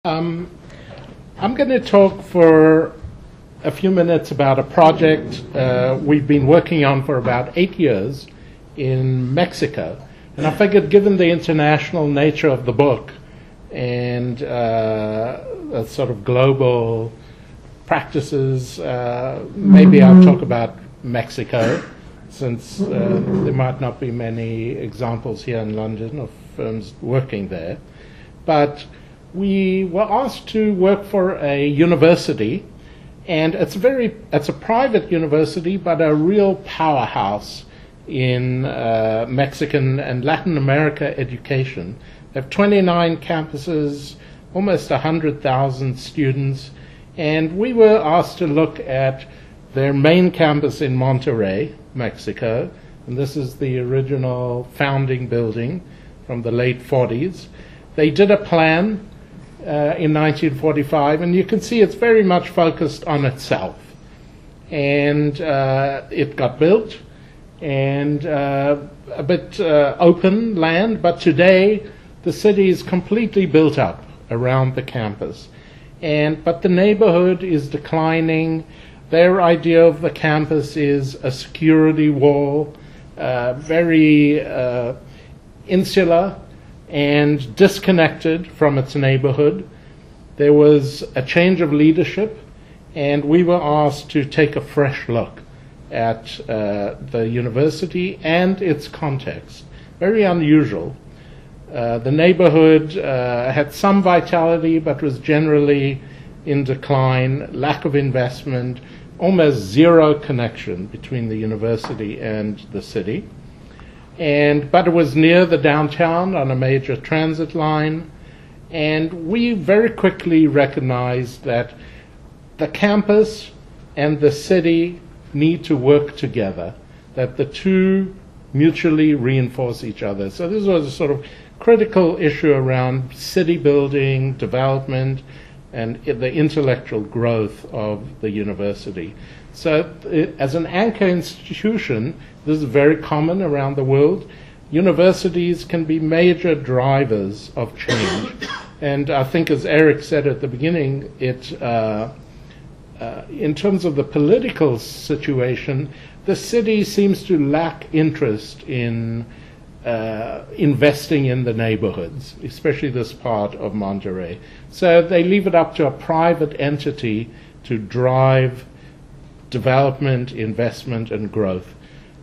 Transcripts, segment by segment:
Um, I'm going to talk for a few minutes about a project we've been working on for about 8 years in Mexico. And I figured, given the international nature of the book and a sort of global practices, maybe I'll talk about Mexico, since there might not be many examples here in London of firms working there. But we were asked to work for a university, and it's a private university, but a real powerhouse in Mexican and Latin America education. They have 29 campuses, almost 100,000 students, and we were asked to look at their main campus in Monterrey, Mexico, and this is the original founding building from the late 40s. They did a plan in 1945, and you can see it's very much focused on itself. And it got built, and a bit open land, but today the city is completely built up around the campus. But the neighborhood is declining. Their idea of the campus is a security wall, very insular and disconnected from its neighborhood. There was a change of leadership, and we were asked to take a fresh look at the university and its context. Very unusual. The neighborhood had some vitality, but was generally in decline, lack of investment, almost zero connection between the university and the city. But it was near the downtown on a major transit line, and we very quickly recognized that the campus and the city need to work together, that the two mutually reinforce each other. So this was a sort of critical issue around city building, development, and the intellectual growth of the university. So as an anchor institution, this is very common around the world. Universities can be major drivers of change. And I think, as Eric said at the beginning, in terms of the political situation, the city seems to lack interest in investing in the neighborhoods, especially this part of Monterrey. So they leave it up to a private entity to drive development, investment, and growth.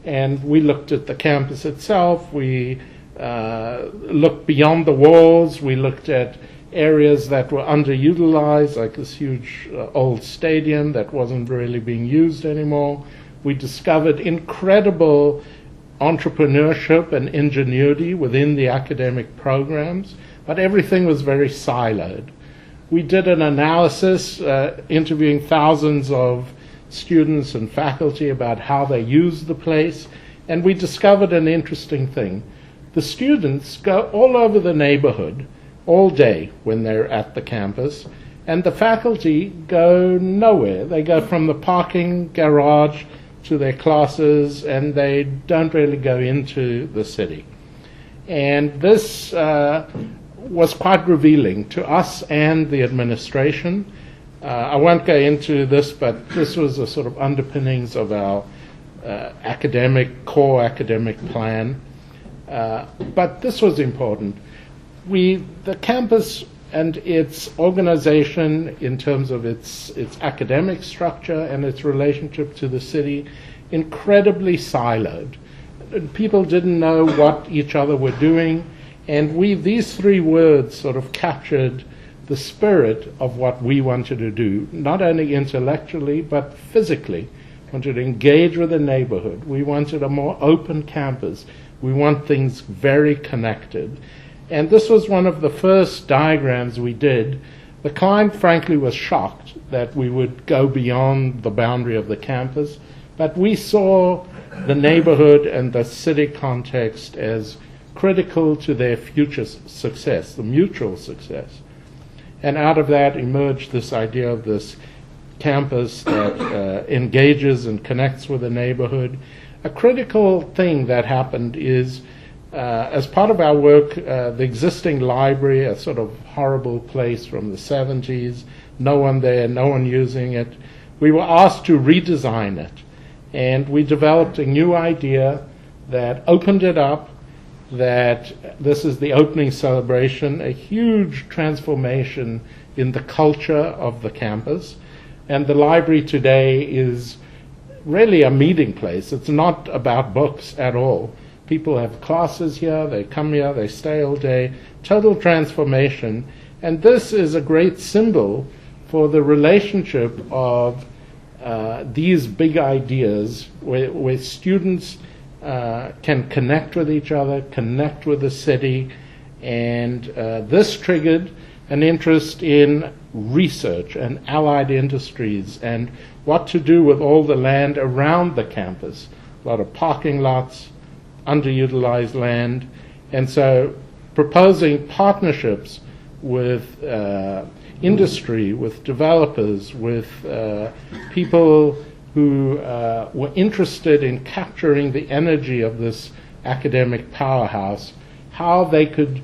And we looked at the campus itself. We looked beyond the walls. We looked at areas that were underutilized, like this huge old stadium that wasn't really being used anymore. We discovered incredible entrepreneurship and ingenuity within the academic programs, but everything was very siloed. We did an analysis interviewing thousands of students and faculty about how they use the place, and we discovered an interesting thing. The students go all over the neighborhood all day when they're at the campus, and the faculty go nowhere. They go from the parking garage to their classes, and they don't really go into the city. And this was quite revealing to us and the administration. I won't go into this, but this was the sort of underpinnings of our core academic plan. But this was important. The campus and its organization in terms of its academic structure and its relationship to the city, incredibly siloed. People didn't know what each other were doing, and these three words sort of captured the spirit of what we wanted to do, not only intellectually, but physically. We wanted to engage with the neighborhood. We wanted a more open campus. We want things very connected. And this was one of the first diagrams we did. The client, frankly, was shocked that we would go beyond the boundary of the campus, but we saw the neighborhood and the city context as critical to their future success, the mutual success. And out of that emerged this idea of this campus that engages and connects with the neighborhood. A critical thing that happened is as part of our work, the existing library, a sort of horrible place from the 70s, no one there, no one using it, we were asked to redesign it. And we developed a new idea that opened it up, that this is the opening celebration, a huge transformation in the culture of the campus. And the library today is really a meeting place. It's not about books at all. People have classes here, they come here, they stay all day, total transformation. And this is a great symbol for the relationship of these big ideas where students can connect with each other, connect with the city, and this triggered an interest in research and allied industries and what to do with all the land around the campus. A lot of parking lots, underutilized land, and so proposing partnerships with industry, with developers, with people who were interested in capturing the energy of this academic powerhouse, how they could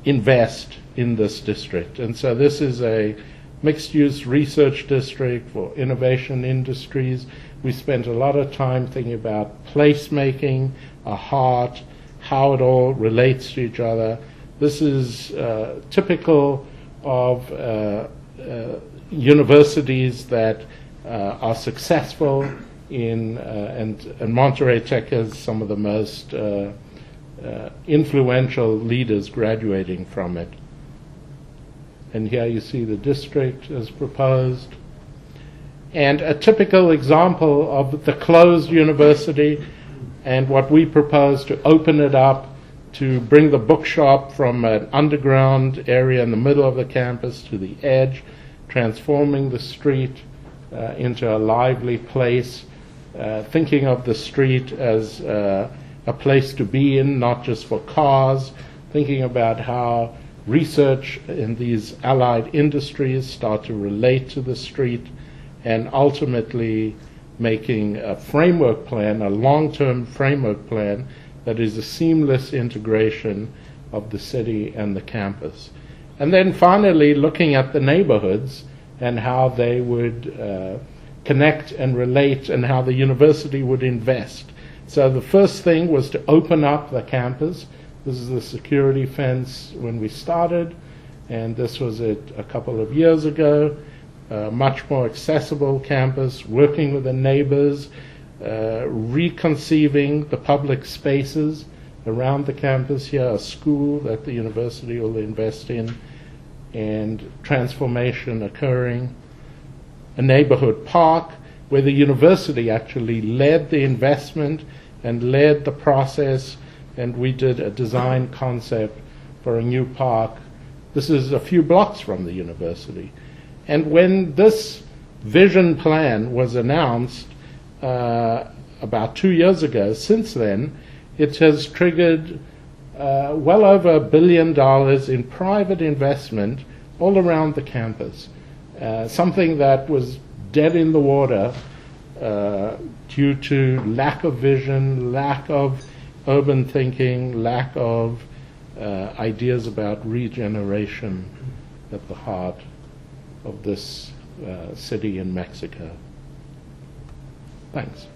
invest in this district. And so this is a mixed-use research district for innovation industries. We spent a lot of time thinking about placemaking, a heart, how it all relates to each other. This is typical of universities that are successful in, and Monterrey Tech has some of the most influential leaders graduating from it. And here you see the district as proposed. And a typical example of the closed university and what we propose to open it up, to bring the bookshop from an underground area in the middle of the campus to the edge, transforming the street into a lively place, thinking of the street as a place to be in, not just for cars, thinking about how research in these allied industries start to relate to the street, and ultimately making a framework plan, a long-term framework plan that is a seamless integration of the city and the campus. And then finally looking at the neighborhoods and how they would connect and relate and how the university would invest. So the first thing was to open up the campus. This is the security fence when we started, and this was it a couple of years ago. Much more accessible campus, working with the neighbors, reconceiving the public spaces around the campus here, a school that the university will invest in, and transformation occurring. A neighborhood park where the university actually led the investment and led the process, and we did a design concept for a new park. This is a few blocks from the university. And when this vision plan was announced about 2 years ago, since then, it has triggered well over $1 billion in private investment all around the campus. Something that was dead in the water due to lack of vision, lack of urban thinking, lack of ideas about regeneration at the heart of this city in Mexico. Thanks.